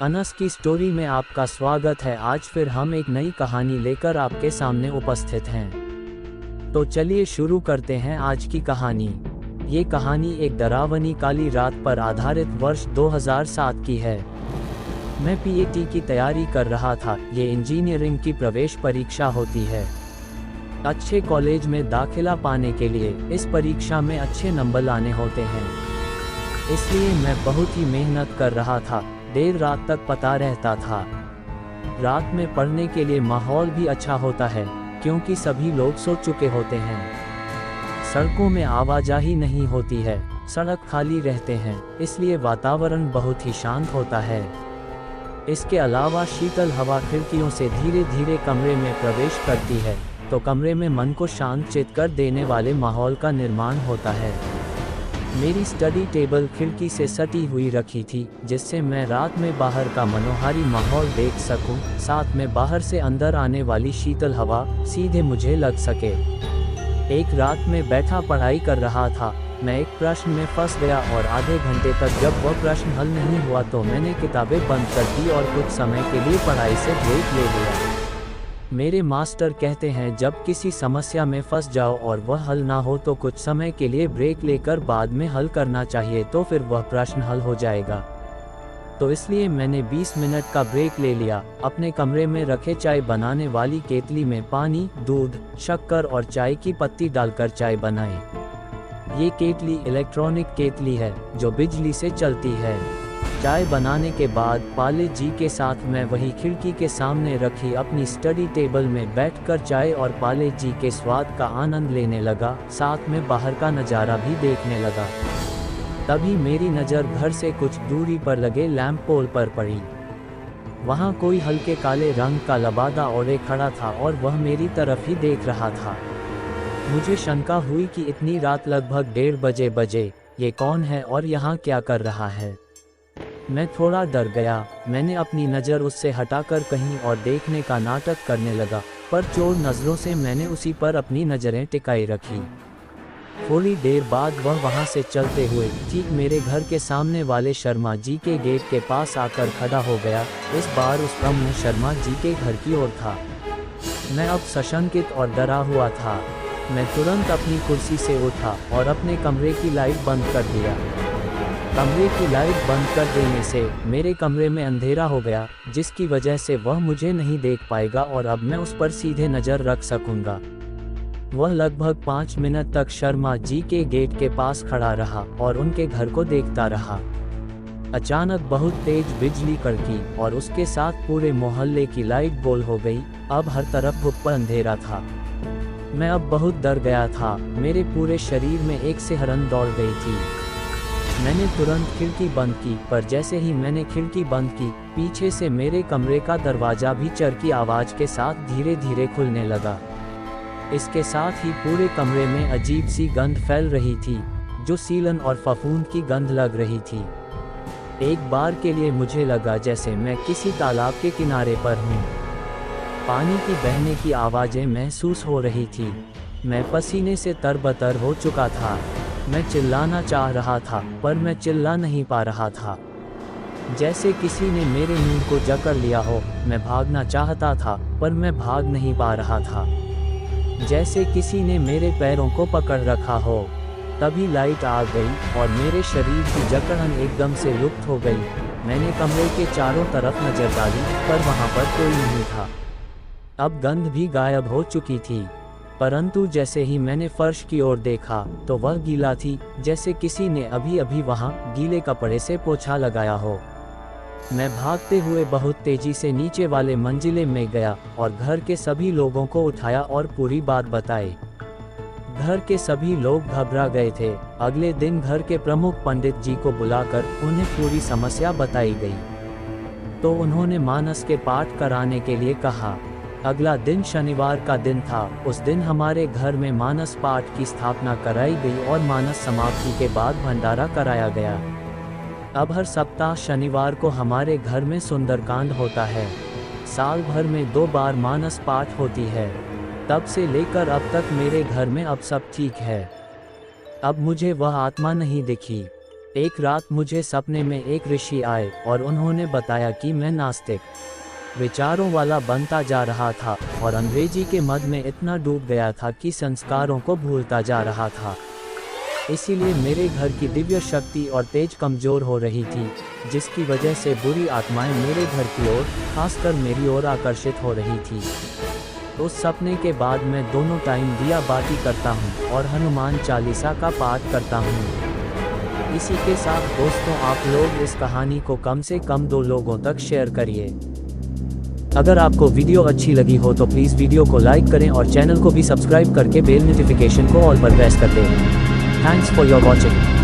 अनस की स्टोरी में आपका स्वागत है। आज फिर हम एक नई कहानी लेकर आपके सामने उपस्थित हैं। तो चलिए शुरू करते हैं आज की कहानी। ये कहानी एक डरावनी काली रात पर आधारित वर्ष 2007 की है। मैं पीएटी की तैयारी कर रहा था। ये इंजीनियरिंग की प्रवेश परीक्षा होती है। अच्छे कॉलेज में दाखिला पाने के लिए इस परीक्षा में अच्छे नंबर लाने होते हैं। इसलिए मैं बहुत ही मेहनत कर रहा था। देर रात तक पता रहता था। रात में पढ़ने के लिए माहौल भी अच्छा होता है क्योंकि सभी लोग सो चुके होते हैं। सड़कों में आवाजाही नहीं होती है, सड़क खाली रहते हैं, इसलिए वातावरण बहुत ही शांत होता है। इसके अलावा शीतल हवा खिड़कियों से धीरे धीरे कमरे में प्रवेश करती है, तो कमरे में मन को शांत चित कर देने वाले माहौल का निर्माण होता है। मेरी स्टडी टेबल खिड़की से सटी हुई रखी थी, जिससे मैं रात में बाहर का मनोहारी माहौल देख सकूं, साथ में बाहर से अंदर आने वाली शीतल हवा सीधे मुझे लग सके। एक रात में बैठा पढ़ाई कर रहा था। मैं एक प्रश्न में फंस गया और आधे घंटे तक जब वह प्रश्न हल नहीं हुआ तो मैंने किताबें बंद कर दी और कुछ समय के लिए पढ़ाई से ब्रेक ले लिया। मेरे मास्टर कहते हैं जब किसी समस्या में फंस जाओ और वह हल ना हो तो कुछ समय के लिए ब्रेक लेकर बाद में हल करना चाहिए, तो फिर वह प्रश्न हल हो जाएगा। तो इसलिए मैंने 20 मिनट का ब्रेक ले लिया। अपने कमरे में रखे चाय बनाने वाली केतली में पानी, दूध, शक्कर और चाय की पत्ती डालकर चाय बनाई। ये केतली इलेक्ट्रॉनिक केतली है जो बिजली से चलती है। चाय बनाने के बाद पाले जी के साथ मैं वही खिड़की के सामने रखी अपनी स्टडी टेबल में बैठकर चाय और पाले जी के स्वाद का आनंद लेने लगा, साथ में बाहर का नज़ारा भी देखने लगा। तभी मेरी नज़र घर से कुछ दूरी पर लगे लैंप पोल पर पड़ी। वहाँ कोई हल्के काले रंग का लबादा ओढ़े खड़ा था और वह मेरी तरफ ही देख रहा था। मुझे शंका हुई कि इतनी रात लगभग 1:30 बजे ये कौन है और यहाँ क्या कर रहा है। मैं थोड़ा डर गया। मैंने अपनी नज़र उससे हटाकर कहीं और देखने का नाटक करने लगा, पर चोर नज़रों से मैंने उसी पर अपनी नज़रें टिकाई रखी। थोड़ी देर बाद वह वहाँ से चलते हुए ठीक मेरे घर के सामने वाले शर्मा जी के गेट के पास आकर खड़ा हो गया। इस बार उसका मुँह शर्मा जी के घर की ओर था। मैं अब सशंकित और डरा हुआ था। मैं तुरंत अपनी कुर्सी से उठा और अपने कमरे की लाइट बंद कर दिया। कमरे की लाइट बंद कर देने से मेरे कमरे में अंधेरा हो गया, जिसकी वजह से वह मुझे नहीं देख पाएगा और अब मैं उस पर सीधे नज़र रख सकूंगा। वह लगभग 5 मिनट तक शर्मा जी के गेट के पास खड़ा रहा और उनके घर को देखता रहा। अचानक बहुत तेज बिजली कड़की और उसके साथ पूरे मोहल्ले की लाइट गोल हो गई। अब हर तरफ भुप्पा अंधेरा था। मैं अब बहुत डर गया था। मेरे पूरे शरीर में एक सिहरन दौड़ गई थी। मैंने तुरंत खिड़की बंद की, पर जैसे ही मैंने खिड़की बंद की, पीछे से मेरे कमरे का दरवाज़ा भी चर की आवाज़ के साथ धीरे धीरे खुलने लगा। इसके साथ ही पूरे कमरे में अजीब सी गंध फैल रही थी, जो सीलन और फफूंद की गंध लग रही थी। एक बार के लिए मुझे लगा जैसे मैं किसी तालाब के किनारे पर हूँ। पानी की बहने की आवाज़ें महसूस हो रही थी। मैं पसीने से तरबतर हो चुका था। मैं चिल्लाना चाह रहा था, पर मैं चिल्ला नहीं पा रहा था। जैसे किसी ने मेरे मुंह को जकड़ लिया हो। मैं भागना चाहता था, पर मैं भाग नहीं पा रहा था। जैसे किसी ने मेरे पैरों को पकड़ रखा हो। तभी लाइट आ गई और मेरे शरीर की जकड़न एकदम से लुप्त हो गई। मैंने कमरे के चारों तरफ नजर डाली, पर वहाँ पर कोई नहीं था। अब गंध भी गायब हो चुकी थी, परंतु जैसे ही मैंने फर्श की ओर देखा तो वह गीला थी, जैसे किसी ने अभी अभी वहां गीले कपड़े से पोछा लगाया हो। मैं भागते हुए बहुत तेजी से नीचे वाले मंजिले में गया और घर के सभी लोगों को उठाया और पूरी बात बताई। घर के सभी लोग घबरा गए थे। अगले दिन घर के प्रमुख पंडित जी को बुलाकर उन्हें पूरी समस्या बताई गई। तो उन्होंने मानस के पाठ कराने के लिए कहा। अगला दिन शनिवार का दिन था। उस दिन हमारे घर में मानस पाठ की स्थापना कराई गई और मानस समाप्ति के बाद भंडारा कराया गया। अब हर सप्ताह शनिवार को हमारे घर में सुंदरकांड होता है। साल भर में 2 बार मानस पाठ होती है। तब से लेकर अब तक मेरे घर में अब सब ठीक है। अब मुझे वह आत्मा नहीं दिखी। एक रात मुझे सपने में एक ऋषि आए और उन्होंने बताया कि मैं नास्तिक विचारों वाला बनता जा रहा था और अंग्रेजी के मद में इतना डूब गया था कि संस्कारों को भूलता जा रहा था। इसीलिए मेरे घर की दिव्य शक्ति और तेज कमज़ोर हो रही थी, जिसकी वजह से बुरी आत्माएं मेरे घर की ओर, खासकर मेरी ओर आकर्षित हो रही थी। उस सपने के बाद मैं दोनों टाइम दिया बाती करता हूँ और हनुमान चालीसा का पाठ करता हूँ। इसी के साथ दोस्तों, आप लोग इस कहानी को कम से कम 2 लोगों तक शेयर करिए। अगर आपको वीडियो अच्छी लगी हो तो प्लीज़ वीडियो को लाइक करें और चैनल को भी सब्सक्राइब करके बेल नोटिफिकेशन को ऑल पर प्रेस कर दें। Thanks for your watching.